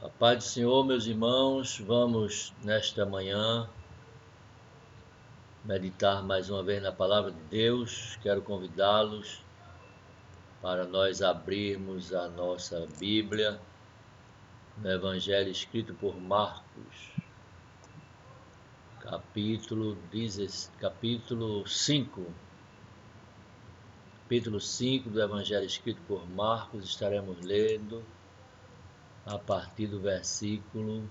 A paz do Senhor, meus irmãos, vamos nesta manhã meditar mais uma vez na palavra de Deus. Quero convidá-los para nós abrirmos a nossa Bíblia no Evangelho escrito por Marcos, capítulo 5. Capítulo 5 do Evangelho escrito por Marcos, estaremos lendo a partir do versículo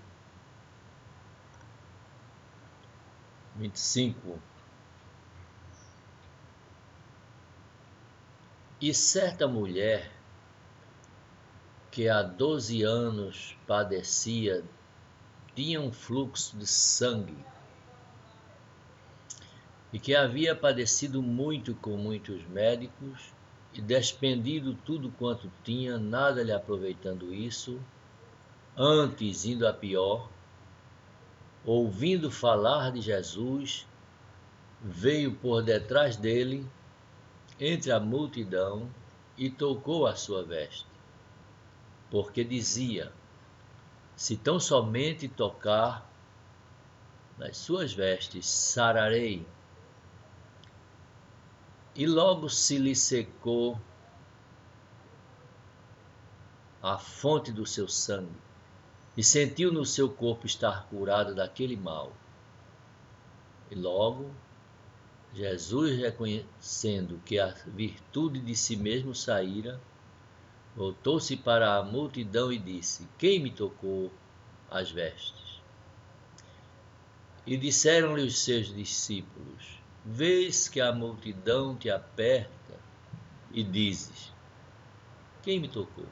25. E certa mulher que há 12 anos padecia tinha um fluxo de sangue e que havia padecido muito com muitos médicos e despendido tudo quanto tinha, nada lhe aproveitando isso, antes indo a pior, ouvindo falar de Jesus, veio por detrás dele, entre a multidão, e tocou a sua veste, porque dizia: se tão somente tocar nas suas vestes, sararei. E logo se lhe secou a fonte do seu sangue, e sentiu no seu corpo estar curado daquele mal. E logo, Jesus, reconhecendo que a virtude de si mesmo saíra, voltou-se para a multidão e disse: quem me tocou as vestes? E disseram-lhe os seus discípulos: vês que a multidão te aperta e dizes: quem me tocou?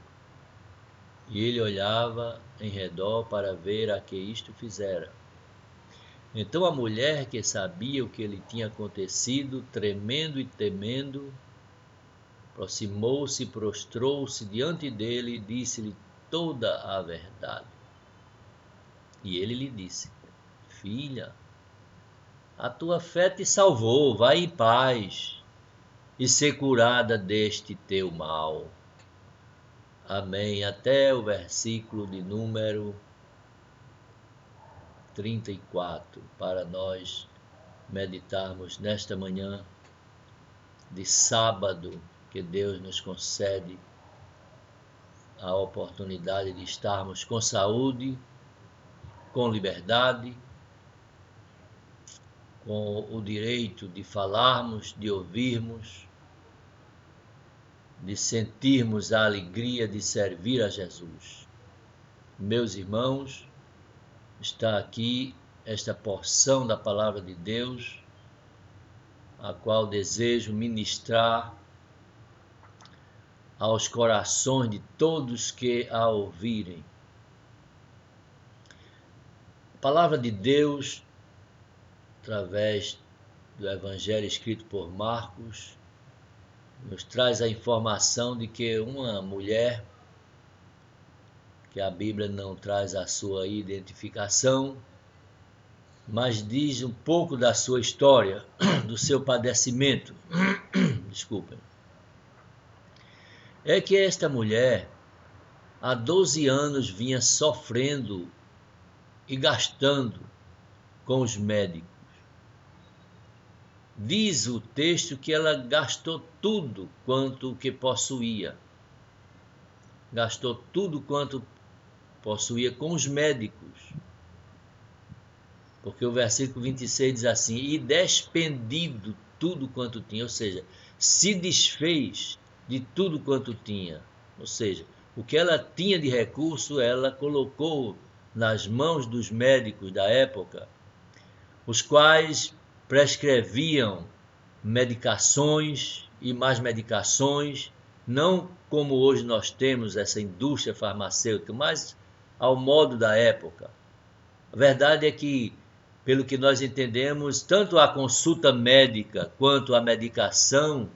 E ele olhava em redor para ver a que isto fizera. Então a mulher, que sabia o que lhe tinha acontecido, tremendo e temendo, aproximou-se, prostrou-se diante dele e disse-lhe toda a verdade. E ele lhe disse: filha, a tua fé te salvou, vai em paz e ser curada deste teu mal. Amém. Até o versículo de número 34, para nós meditarmos nesta manhã de sábado, que Deus nos concede a oportunidade de estarmos com saúde, com liberdade, com o direito de falarmos, de ouvirmos, de sentirmos a alegria de servir a Jesus. Meus irmãos, está aqui esta porção da palavra de Deus, a qual desejo ministrar aos corações de todos que a ouvirem. A palavra de Deus, através do Evangelho escrito por Marcos, nos traz a informação de que uma mulher, que a Bíblia não traz a sua identificação, mas diz um pouco da sua história, do seu padecimento. Desculpem. É que esta mulher, há 12 anos, vinha sofrendo e gastando com os médicos. Diz o texto que ela gastou tudo quanto que possuía. Gastou tudo quanto possuía com os médicos. Porque o versículo 26 diz assim: e despendido tudo quanto tinha, ou seja, se desfez de tudo quanto tinha. Ou seja, o que ela tinha de recurso, ela colocou nas mãos dos médicos da época, os quais prescreviam medicações e mais medicações, não como hoje nós temos essa indústria farmacêutica, mas ao modo da época. A verdade é que, pelo que nós entendemos, tanto a consulta médica quanto a medicação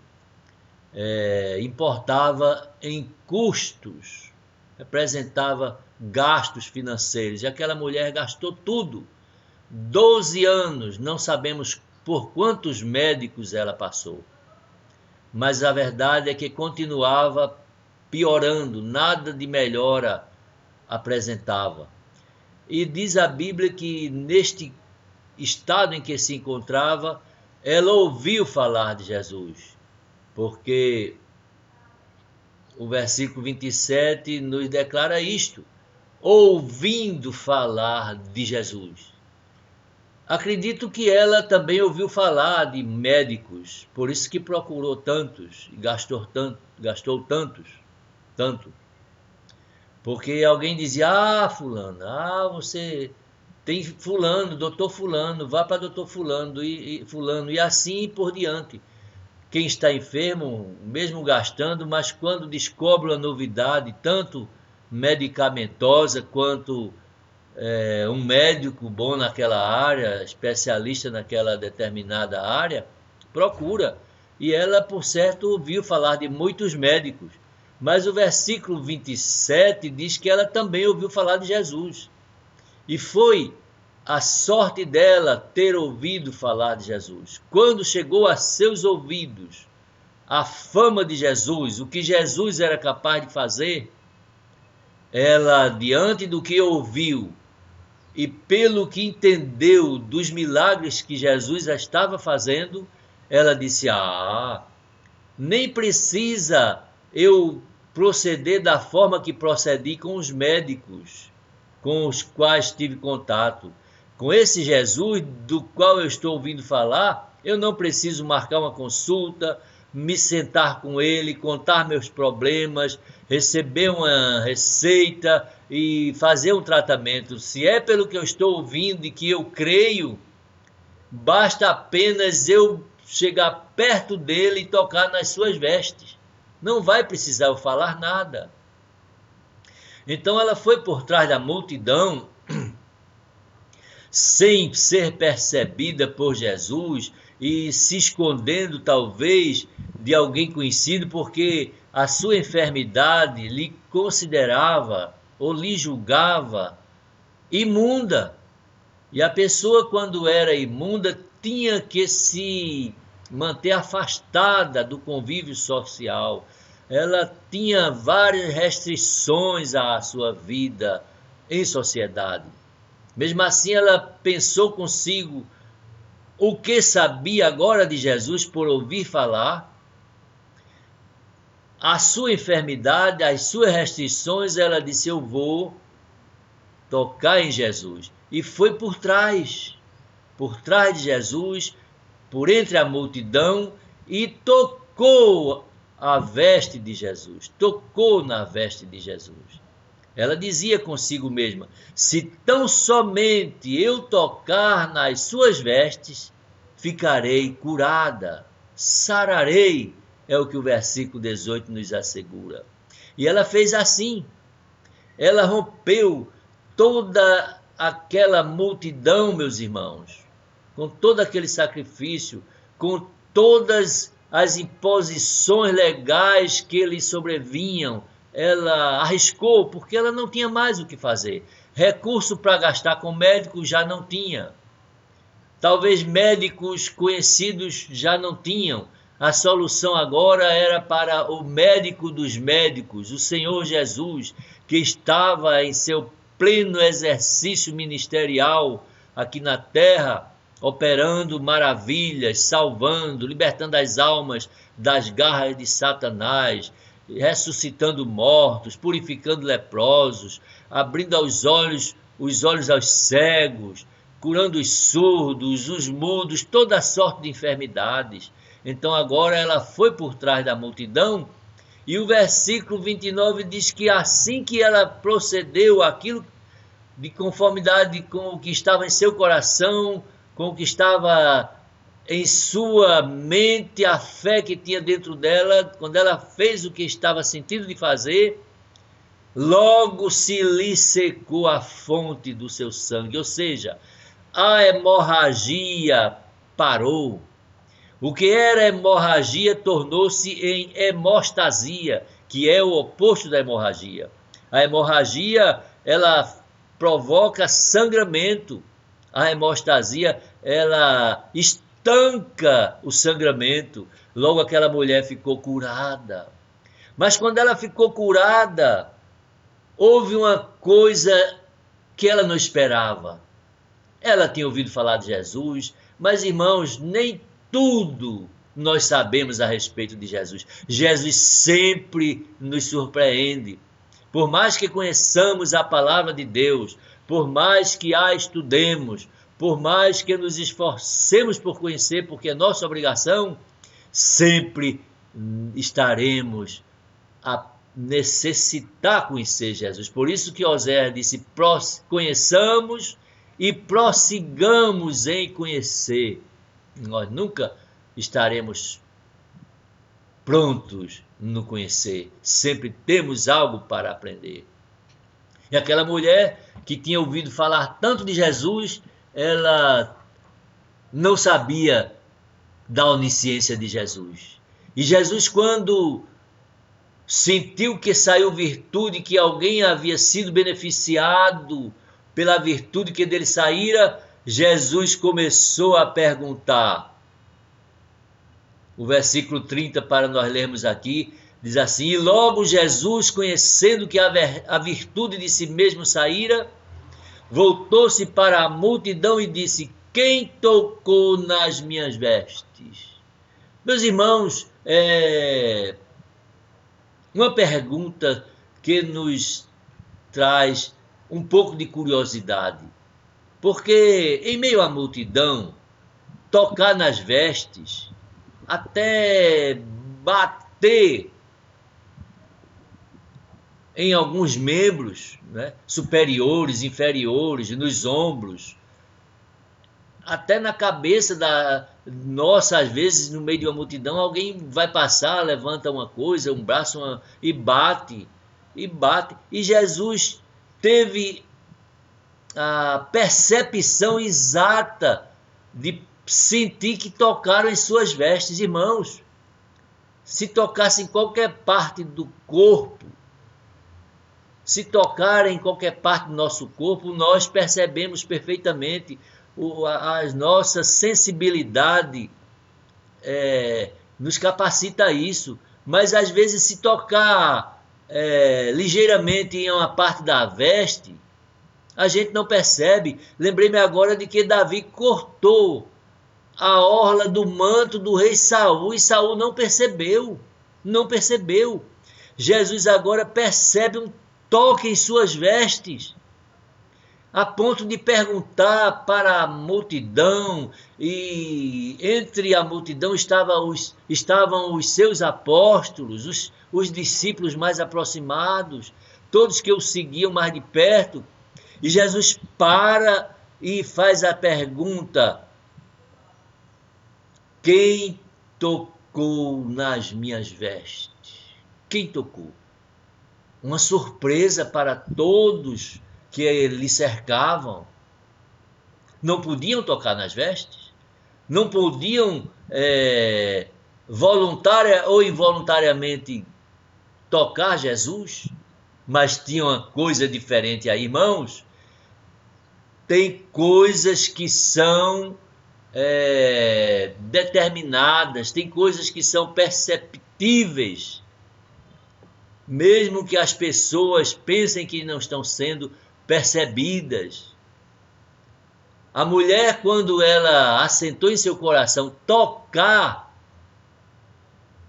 importava em custos, representava gastos financeiros. E aquela mulher gastou tudo. 12 anos, não sabemos por quantos médicos ela passou. Mas a verdade é que continuava piorando, nada de melhora apresentava. E diz a Bíblia que neste estado em que se encontrava, ela ouviu falar de Jesus, porque o versículo 27 nos declara isto: ouvindo falar de Jesus. Acredito que ela também ouviu falar de médicos, por isso que procurou tantos e gastou tanto. Porque alguém dizia: ah, fulano, você tem fulano, doutor fulano, vá para doutor fulano e assim por diante. Quem está enfermo, mesmo gastando, mas quando descobre uma novidade, tanto medicamentosa quanto um médico bom naquela área, especialista naquela determinada área, procura. E ela, por certo, ouviu falar de muitos médicos. Mas o versículo 27 diz que ela também ouviu falar de Jesus. E foi a sorte dela ter ouvido falar de Jesus. Quando chegou a seus ouvidos a fama de Jesus, o que Jesus era capaz de fazer, ela, diante do que ouviu e pelo que entendeu dos milagres que Jesus já estava fazendo, ela disse: nem precisa eu proceder da forma que procedi com os médicos com os quais tive contato. Com esse Jesus do qual eu estou ouvindo falar, eu não preciso marcar uma consulta, me sentar com ele, contar meus problemas, receber uma receita e fazer um tratamento. Se é pelo que eu estou ouvindo e que eu creio, basta apenas eu chegar perto dele e tocar nas suas vestes. Não vai precisar eu falar nada. Então ela foi por trás da multidão, sem ser percebida por Jesus e se escondendo talvez de alguém conhecido, porque a sua enfermidade lhe considerava ou lhe julgava imunda. E a pessoa, quando era imunda, tinha que se manter afastada do convívio social. Ela tinha várias restrições à sua vida em sociedade. Mesmo assim, ela pensou consigo o que sabia agora de Jesus por ouvir falar. A sua enfermidade, as suas restrições, ela disse: eu vou tocar em Jesus. E foi por trás de Jesus, por entre a multidão, e tocou a veste de Jesus, tocou na veste de Jesus. Ela dizia consigo mesma: se tão somente eu tocar nas suas vestes, ficarei curada, sararei, é o que o versículo 18 nos assegura. E ela fez assim, ela rompeu toda aquela multidão, meus irmãos, com todo aquele sacrifício, com todas as imposições legais que lhe sobrevinham. Ela arriscou porque ela não tinha mais o que fazer. Recurso para gastar com médicos já não tinha. Talvez médicos conhecidos já não tinham. A solução agora era para o médico dos médicos, o Senhor Jesus, que estava em seu pleno exercício ministerial aqui na terra, operando maravilhas, salvando, libertando as almas das garras de Satanás, ressuscitando mortos, purificando leprosos, abrindo os olhos aos cegos, curando os surdos, os mudos, toda sorte de enfermidades. Então agora ela foi por trás da multidão, e o versículo 29 diz que assim que ela procedeu aquilo de conformidade com o que estava em seu coração, com o que estava em sua mente, a fé que tinha dentro dela, quando ela fez o que estava sentindo de fazer, logo se lhe secou a fonte do seu sangue, ou seja, a hemorragia parou. O que era hemorragia tornou-se em hemostasia, que é o oposto da hemorragia. A hemorragia, ela provoca sangramento. A hemostasia, ela estanca o sangramento. Logo aquela mulher ficou curada. Mas quando ela ficou curada, houve uma coisa que ela não esperava. Ela tinha ouvido falar de Jesus, mas, irmãos, nem tudo nós sabemos a respeito de Jesus. Jesus sempre nos surpreende. Por mais que conheçamos a palavra de Deus, por mais que a estudemos, por mais que nos esforcemos por conhecer, porque é nossa obrigação, sempre estaremos a necessitar conhecer Jesus. Por isso que Oséias disse: conheçamos e prossigamos em conhecer. Nós nunca estaremos prontos no conhecer. Sempre temos algo para aprender. E aquela mulher que tinha ouvido falar tanto de Jesus, ela não sabia da onisciência de Jesus. E Jesus, quando sentiu que saiu virtude, que alguém havia sido beneficiado pela virtude que dele saíra, Jesus começou a perguntar. O versículo 30, para nós lermos aqui, diz assim: e logo Jesus, conhecendo que a virtude de si mesmo saíra, voltou-se para a multidão e disse: quem tocou nas minhas vestes? Meus irmãos, uma pergunta que nos traz um pouco de curiosidade. Porque em meio à multidão, tocar nas vestes, até bater em alguns membros, né, superiores, inferiores, nos ombros, até na cabeça da nossa, às vezes, no meio de uma multidão, alguém vai passar, levanta uma coisa, um braço, e bate, e bate. E Jesus teve a percepção exata de sentir que tocaram em suas vestes. Irmãos, se tocasse em qualquer parte do corpo, se tocar em qualquer parte do nosso corpo, nós percebemos perfeitamente. A nossa sensibilidade nos capacita a isso. Mas às vezes, se tocar ligeiramente em uma parte da veste, a gente não percebe. Lembrei-me agora de que Davi cortou a orla do manto do rei Saul, e Saul não percebeu. Não percebeu. Jesus agora percebe um toque em suas vestes, a ponto de perguntar para a multidão, e entre a multidão estavam os seus apóstolos, os discípulos mais aproximados, todos que o seguiam mais de perto. E Jesus para e faz a pergunta: quem tocou nas minhas vestes? Quem tocou? Uma surpresa para todos que lhe cercavam. Não podiam tocar nas vestes, não podiam voluntária ou involuntariamente tocar Jesus, mas tinha uma coisa diferente aí, irmãos. Tem coisas que são determinadas, tem coisas que são perceptíveis, mesmo que as pessoas pensem que não estão sendo percebidas. A mulher, quando ela assentou em seu coração tocar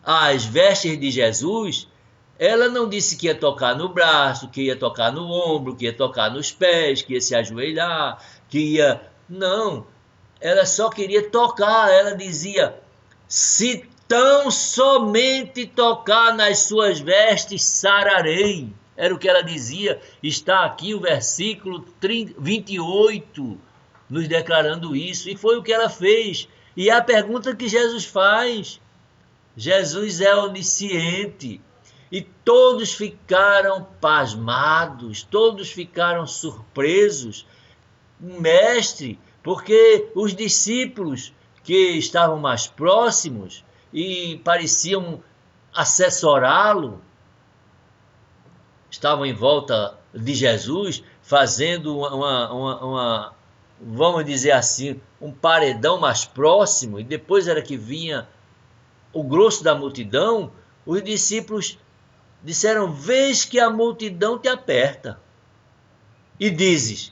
as vestes de Jesus, ela não disse que ia tocar no braço, que ia tocar no ombro, que ia tocar nos pés, que ia se ajoelhar, que ia... Não, ela só queria tocar. Ela dizia: se tão somente tocar nas suas vestes, sararei. Era o que ela dizia. Está aqui o versículo 28, nos declarando isso. E foi o que ela fez. E a pergunta que Jesus faz: Jesus é onisciente. E todos ficaram pasmados, todos ficaram surpresos. Mestre, porque os discípulos que estavam mais próximos e pareciam assessorá-lo, estavam em volta de Jesus, fazendo vamos dizer assim, um paredão mais próximo, e depois era que vinha o grosso da multidão. Os discípulos disseram: vês que a multidão te aperta e dizes: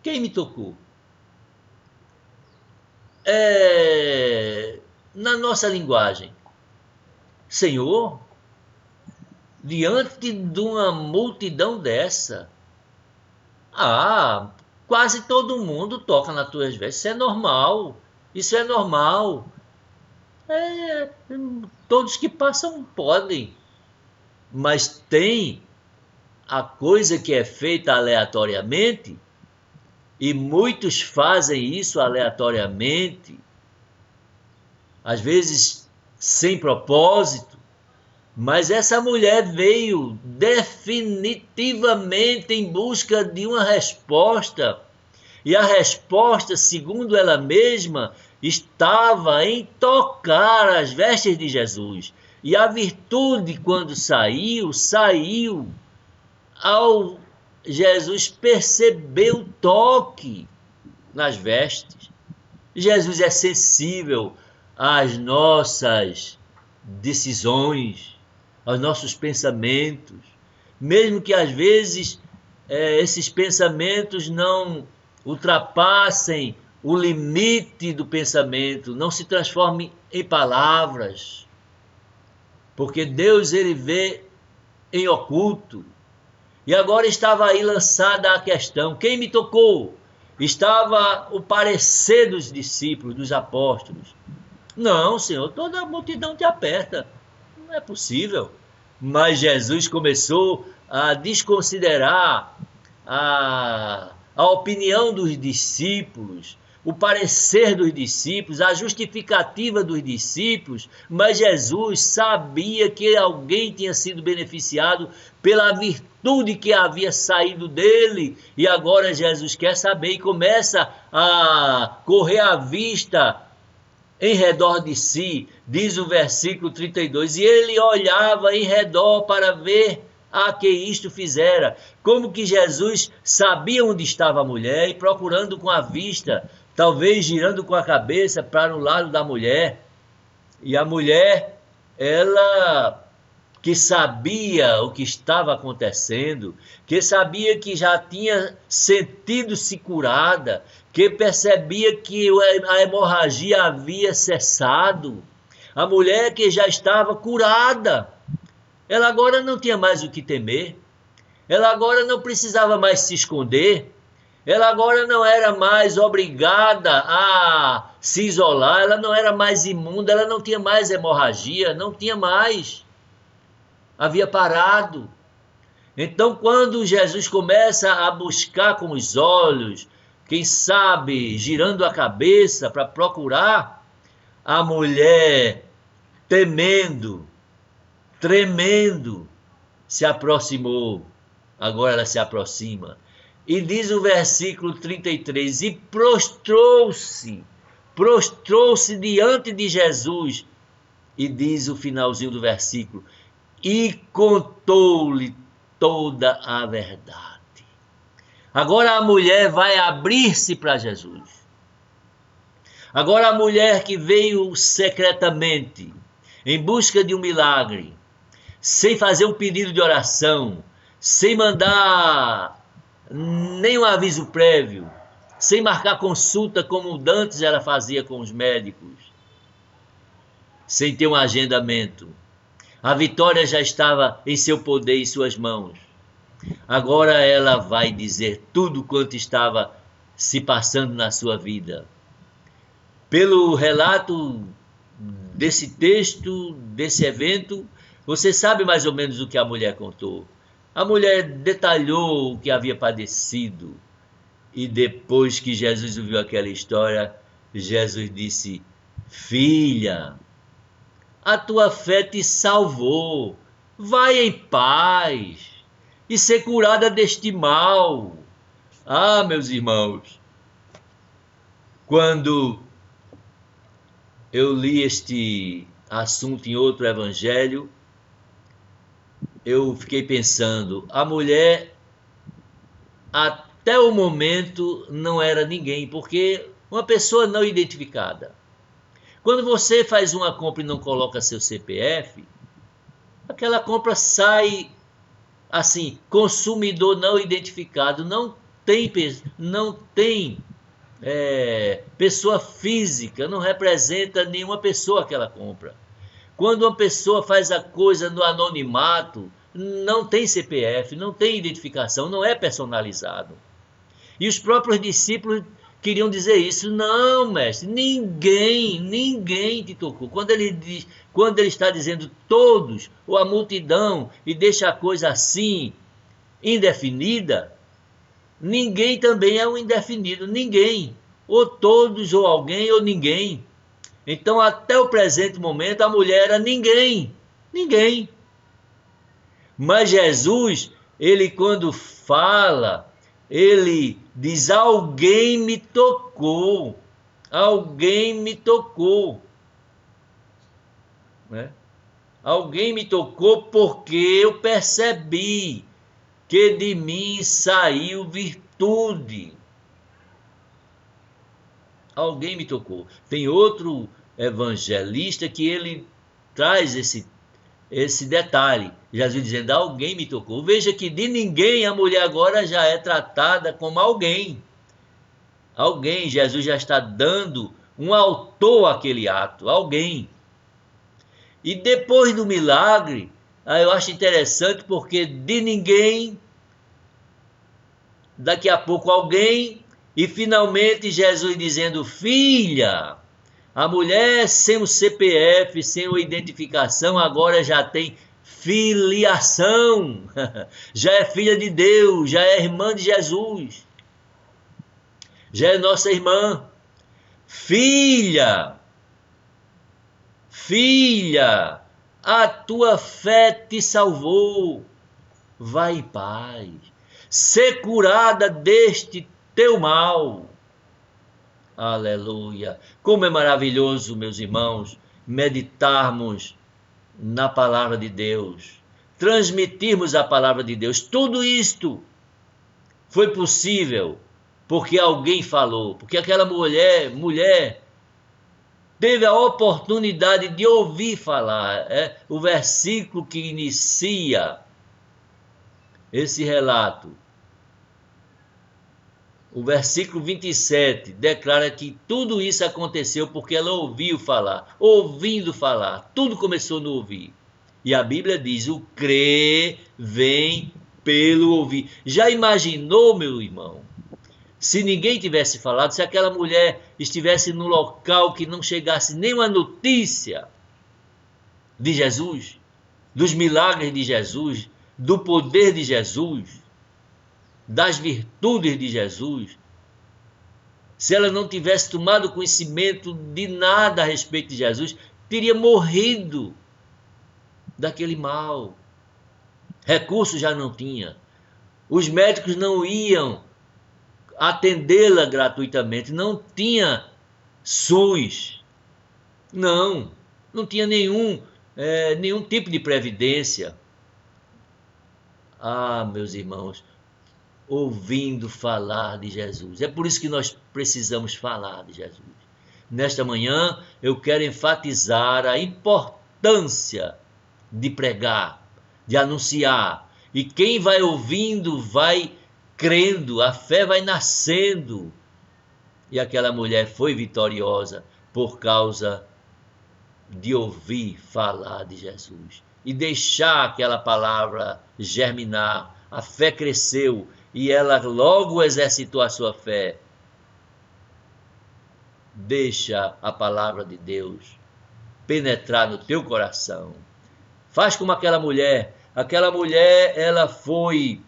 quem me tocou? Na nossa linguagem, Senhor, diante de uma multidão dessa, quase todo mundo toca nas tuas vestes. Isso é normal. Isso é normal. Todos que passam podem. Mas tem a coisa que é feita aleatoriamente, e muitos fazem isso aleatoriamente, às vezes sem propósito. Mas essa mulher veio definitivamente em busca de uma resposta. E a resposta, segundo ela mesma, estava em tocar as vestes de Jesus. E a virtude, quando saiu ao Jesus perceber o toque nas vestes. Jesus é sensível às nossas decisões, aos nossos pensamentos, mesmo que às vezes esses pensamentos não ultrapassem o limite do pensamento, não se transformem em palavras, porque Deus, ele vê em oculto. E agora estava aí lançada a questão: quem me tocou? Estava o parecer dos discípulos, dos apóstolos. Não, Senhor, toda a multidão te aperta. Não é possível. Mas Jesus começou a desconsiderar a opinião dos discípulos, o parecer dos discípulos, a justificativa dos discípulos, mas Jesus sabia que alguém tinha sido beneficiado pela virtude que havia saído dele, e agora Jesus quer saber e começa a correr à vista em redor de si, diz o versículo 32, e ele olhava em redor para ver a que isto fizera. Como que Jesus sabia onde estava a mulher e procurando com a vista, talvez girando com a cabeça para o lado da mulher. E a mulher, ela que sabia o que estava acontecendo, que sabia que já tinha sentido-se curada, que percebia que a hemorragia havia cessado, a mulher que já estava curada, ela agora não tinha mais o que temer, ela agora não precisava mais se esconder, ela agora não era mais obrigada a se isolar, ela não era mais imunda, ela não tinha mais hemorragia, não tinha mais. Havia parado. Então, quando Jesus começa a buscar com os olhos, quem sabe girando a cabeça para procurar, a mulher, temendo, tremendo, se aproximou. Agora ela se aproxima. E diz o versículo 33, e prostrou-se diante de Jesus. E diz o finalzinho do versículo, e contou-lhe toda a verdade. Agora a mulher vai abrir-se para Jesus. Agora a mulher que veio secretamente, em busca de um milagre, sem fazer um pedido de oração, sem mandar nenhum aviso prévio, sem marcar consulta como antes ela fazia com os médicos, sem ter um agendamento. A vitória já estava em seu poder, em suas mãos. Agora ela vai dizer tudo quanto estava se passando na sua vida. Pelo relato desse texto, desse evento, você sabe mais ou menos o que a mulher contou. A mulher detalhou o que havia padecido. E depois que Jesus ouviu aquela história, Jesus disse: filha, a tua fé te salvou, vai em paz e ser curada deste mal. Meus irmãos, quando eu li este assunto em outro evangelho, eu fiquei pensando, a mulher até o momento não era ninguém, porque uma pessoa não identificada. Quando você faz uma compra e não coloca seu CPF, aquela compra sai assim, consumidor não identificado, não tem pessoa física, não representa nenhuma pessoa aquela compra. Quando uma pessoa faz a coisa no anonimato, não tem CPF, não tem identificação, não é personalizado. E os próprios discípulos queriam dizer isso. Não, mestre, ninguém te tocou. Quando ele está dizendo todos, ou a multidão, e deixa a coisa assim, indefinida, ninguém também é um indefinido, ninguém. Ou todos, ou alguém, ou ninguém. Então, até o presente momento, a mulher era ninguém. Mas Jesus, ele quando fala, ele diz: alguém me tocou, alguém me tocou, né? Alguém me tocou porque eu percebi que de mim saiu virtude. Alguém me tocou. Tem outro evangelista que ele traz esse detalhe. Jesus dizendo: alguém me tocou. Veja que de ninguém a mulher agora já é tratada como alguém. Alguém, Jesus já está dando um autor àquele ato. Alguém. E depois do milagre, eu acho interessante porque de ninguém, daqui a pouco alguém, e finalmente Jesus dizendo: filha. A mulher sem o CPF, sem a identificação, agora já tem filiação. Já é filha de Deus, já é irmã de Jesus. Já é nossa irmã. Filha, filha, a tua fé te salvou. Vai em paz. Ser curada deste teu mal. Aleluia! Como é maravilhoso, meus irmãos, meditarmos na palavra de Deus, transmitirmos a palavra de Deus. Tudo isto foi possível porque alguém falou, porque aquela mulher teve a oportunidade de ouvir falar. O versículo que inicia esse relato. O versículo 27 declara que tudo isso aconteceu porque ela ouviu falar, ouvindo falar, tudo começou no ouvir. E a Bíblia diz: o crer vem pelo ouvir. Já imaginou, meu irmão, se ninguém tivesse falado, se aquela mulher estivesse no local que não chegasse nenhuma notícia de Jesus, dos milagres de Jesus, do poder de Jesus, das virtudes de Jesus, se ela não tivesse tomado conhecimento de nada a respeito de Jesus, teria morrido daquele mal. Recursos já não tinha. Os médicos não iam atendê-la gratuitamente. Não tinha SUS. Não tinha nenhum tipo de previdência. Ah, meus irmãos, ouvindo falar de Jesus. É por isso que nós precisamos falar de Jesus. Nesta manhã, eu quero enfatizar a importância de pregar, de anunciar. E quem vai ouvindo vai crendo, a fé vai nascendo. E aquela mulher foi vitoriosa por causa de ouvir falar de Jesus e deixar aquela palavra germinar. A fé cresceu e ela logo exercitou a sua fé. Deixa a palavra de Deus penetrar no teu coração. Faz como aquela mulher. Aquela mulher, ela foi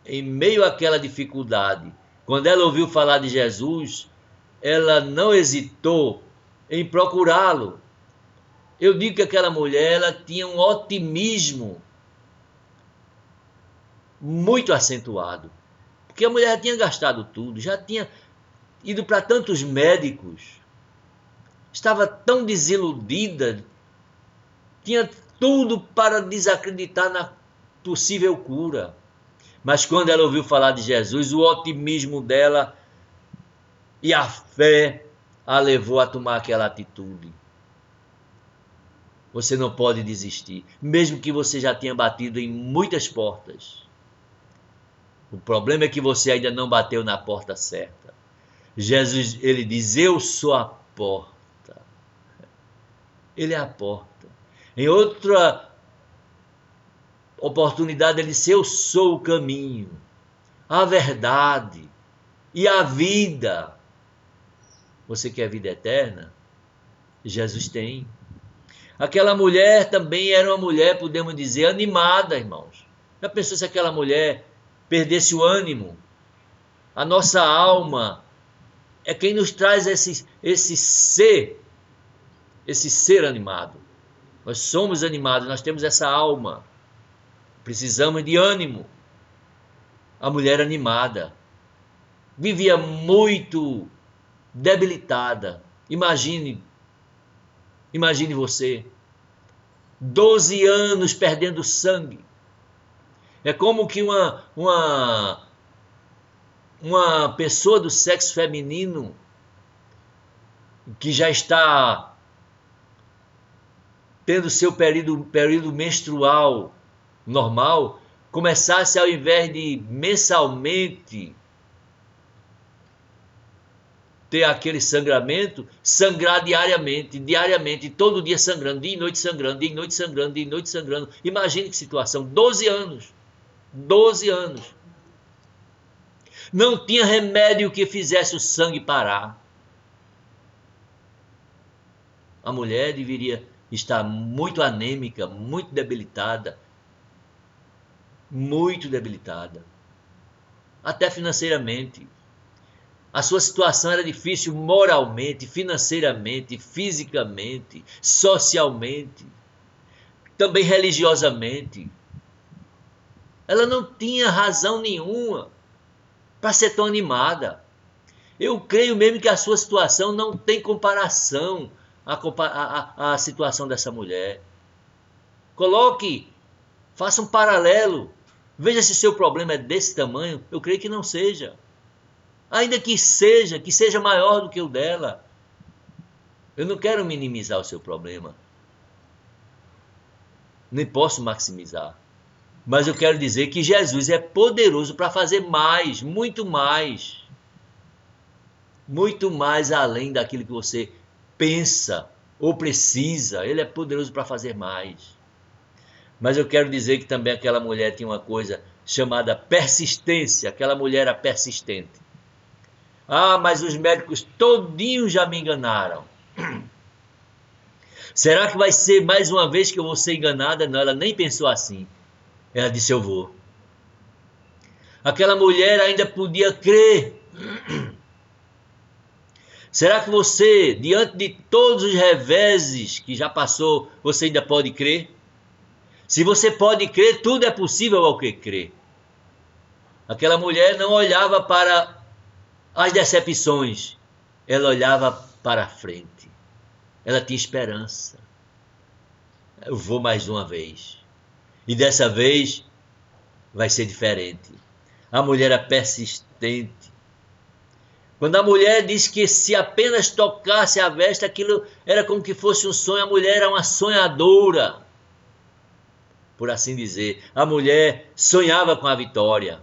em meio àquela dificuldade. Quando ela ouviu falar de Jesus, ela não hesitou em procurá-lo. Eu digo que aquela mulher, ela tinha um otimismo muito acentuado. Porque a mulher já tinha gastado tudo, já tinha ido para tantos médicos, estava tão desiludida, tinha tudo para desacreditar na possível cura. Mas quando ela ouviu falar de Jesus, o otimismo dela e a fé a levou a tomar aquela atitude. Você não pode desistir, mesmo que você já tenha batido em muitas portas. O problema é que você ainda não bateu na porta certa. Jesus, ele diz: eu sou a porta. Ele é a porta. Em outra oportunidade, ele disse: eu sou o caminho, a verdade e a vida. Você quer vida eterna? Jesus tem. Aquela mulher também era uma mulher, podemos dizer, animada, irmãos. Já pensou se aquela mulher perdesse o ânimo? A nossa alma é quem nos traz esse ser animado. Nós somos animados, nós temos essa alma. Precisamos de ânimo. A mulher animada vivia muito debilitada. Imagine você, 12 anos perdendo sangue. É como que uma pessoa do sexo feminino que já está tendo seu período menstrual normal, começasse, ao invés de mensalmente ter aquele sangramento, sangrar diariamente, todo dia sangrando, dia e noite sangrando, dia e noite sangrando, dia e noite sangrando. Imagine que situação, 12 anos. 12 anos. Não tinha remédio que fizesse o sangue parar. A mulher deveria estar muito anêmica, muito debilitada, até financeiramente. A sua situação era difícil moralmente, financeiramente, fisicamente, socialmente, também religiosamente. Ela não tinha razão nenhuma para ser tão animada. Eu creio mesmo que a sua situação não tem comparação à situação dessa mulher. Faça um paralelo. Veja se seu problema é desse tamanho. Eu creio que não seja. Ainda que seja maior do que o dela. Eu não quero minimizar o seu problema. Nem posso maximizar. Mas eu quero dizer que Jesus é poderoso para fazer mais, muito mais. Muito mais além daquilo que você pensa ou precisa. Ele é poderoso para fazer mais. Mas eu quero dizer que também aquela mulher tinha uma coisa chamada persistência. Aquela mulher era persistente. Ah, mas os médicos todinhos já me enganaram. Será que vai ser mais uma vez que eu vou ser enganada? Não, ela nem pensou assim. Ela disse: eu vou. Aquela mulher ainda podia crer. Será que você, diante de todos os reveses que já passou, você ainda pode crer? Se você pode crer, tudo é possível ao que crer. Aquela mulher não olhava para as decepções, ela olhava para a frente. Ela tinha esperança. Eu vou mais uma vez. E dessa vez vai ser diferente. A mulher é persistente. Quando a mulher diz que se apenas tocasse a veste, aquilo era como que fosse um sonho. A mulher era uma sonhadora, por assim dizer. A mulher sonhava com a vitória.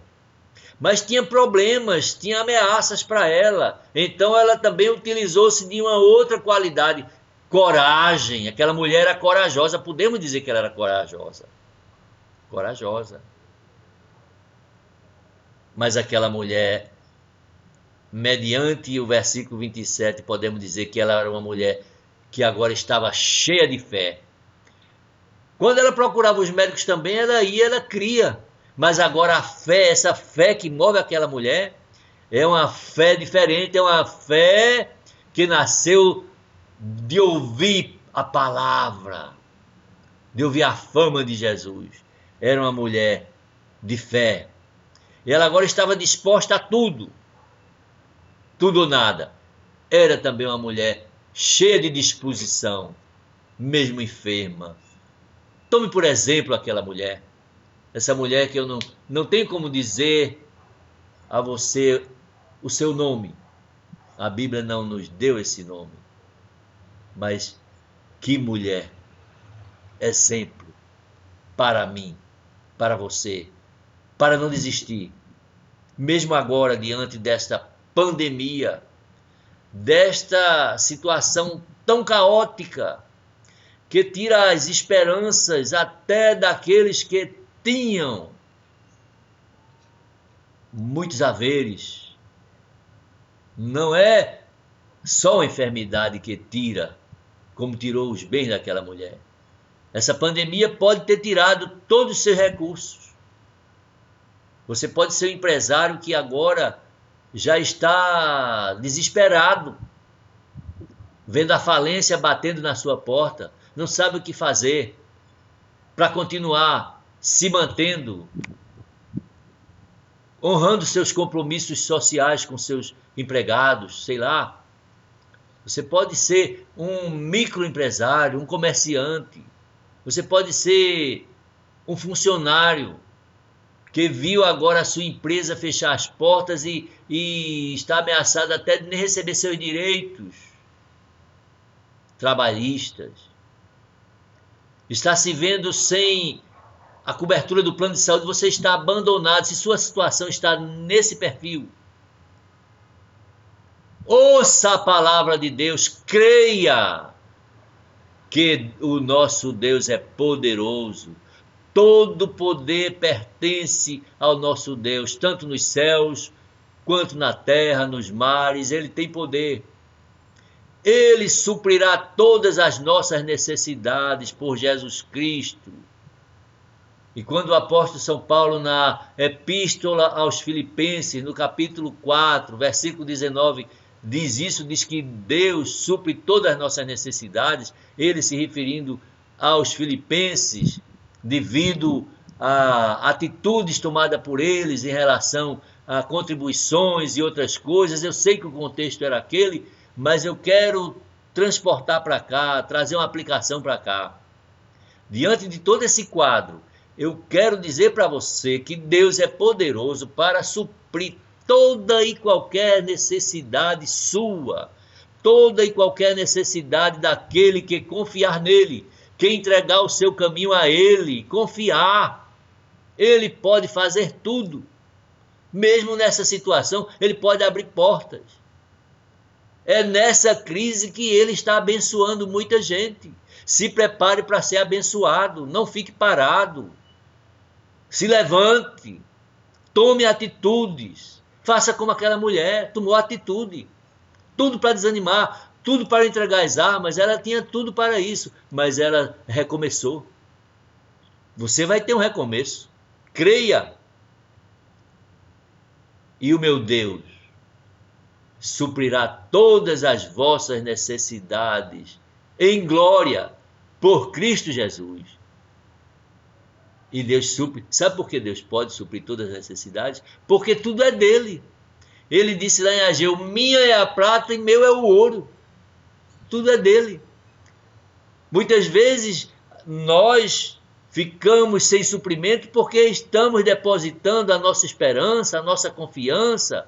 Mas tinha problemas, tinha ameaças para ela. Então ela também utilizou-se de uma outra qualidade, coragem. Aquela mulher era corajosa, podemos dizer que ela era corajosa. Corajosa. Mas aquela mulher, mediante o versículo 27, podemos dizer que ela era uma mulher que agora estava cheia de fé. Quando ela procurava os médicos também, ela ia, ela cria. Mas agora a fé, essa fé que move aquela mulher, é uma fé diferente, é uma fé que nasceu de ouvir a palavra, de ouvir a fama de Jesus. Era uma mulher de fé. E ela agora estava disposta a tudo. Tudo ou nada. Era também uma mulher cheia de disposição, mesmo enferma. Tome por exemplo aquela mulher. Essa mulher que eu não tenho como dizer a você o seu nome. A Bíblia não nos deu esse nome. Mas que mulher! exemplo para mim, para você, para não desistir. Mesmo agora, diante desta pandemia, desta situação tão caótica, que tira as esperanças até daqueles que tinham muitos haveres. Não é só a enfermidade que tira, como tirou os bens daquela mulher. Essa pandemia pode ter tirado todos os seus recursos. Você pode ser um empresário que agora já está desesperado, vendo a falência batendo na sua porta, não sabe o que fazer para continuar se mantendo, honrando seus compromissos sociais com seus empregados, sei lá. Você pode ser um microempresário, um comerciante. Você pode ser um funcionário que viu agora a sua empresa fechar as portas e está ameaçado até de nem receber seus direitos trabalhistas. Está se vendo sem a cobertura do plano de saúde, você está abandonado. Se sua situação está nesse perfil, ouça a palavra de Deus, creia que o nosso Deus é poderoso. Todo poder pertence ao nosso Deus, tanto nos céus quanto na terra, nos mares. Ele tem poder. Ele suprirá todas as nossas necessidades por Jesus Cristo. E quando o apóstolo São Paulo, na epístola aos Filipenses, no capítulo 4, versículo 19, diz isso, diz que Deus supre todas as nossas necessidades, ele se referindo aos filipenses, devido a atitudes tomadas por eles em relação a contribuições e outras coisas. Eu sei que o contexto era aquele, mas eu quero transportar para cá, trazer uma aplicação para cá. Diante de todo esse quadro, eu quero dizer para você que Deus é poderoso para suprir toda e qualquer necessidade sua, toda e qualquer necessidade daquele que confiar nele, que entregar o seu caminho a ele, confiar. Ele pode fazer tudo. Mesmo nessa situação, ele pode abrir portas. É nessa crise que ele está abençoando muita gente. Se prepare para ser abençoado, não fique parado. Se levante, tome atitudes, faça como aquela mulher, tomou atitude. Tudo para desanimar, tudo para entregar as armas, ela tinha tudo para isso, mas ela recomeçou. Você vai ter um recomeço, creia. E o meu Deus suprirá todas as vossas necessidades em glória por Cristo Jesus. E Deus supre. Sabe por que Deus pode suprir todas as necessidades? Porque tudo é dele. Ele disse lá em Ageu, minha é a prata e meu é o ouro. Tudo é dele. Muitas vezes nós ficamos sem suprimento porque estamos depositando a nossa esperança, a nossa confiança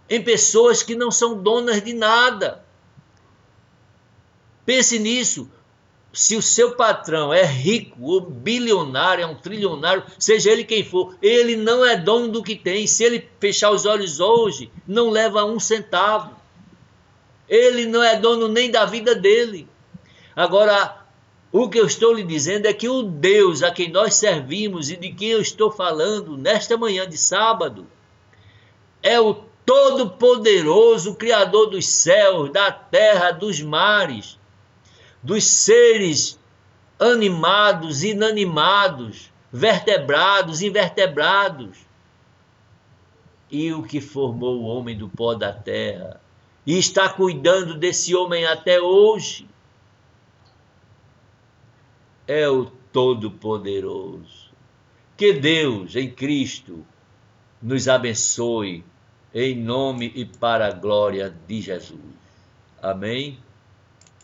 em pessoas que não são donas de nada. Pense nisso. Se o seu patrão é rico, ou bilionário, é um trilionário, seja ele quem for, ele não é dono do que tem. Se ele fechar os olhos hoje, não leva um centavo. Ele não é dono nem da vida dele. Agora, o que eu estou lhe dizendo é que o Deus a quem nós servimos e de quem eu estou falando nesta manhã de sábado é o Todo-Poderoso, Criador dos céus, da terra, dos mares, dos seres animados, inanimados, vertebrados, invertebrados. E o que formou o homem do pó da terra e está cuidando desse homem até hoje é o Todo-Poderoso. Que Deus, em Cristo, nos abençoe, em nome e para a glória de Jesus. Amém?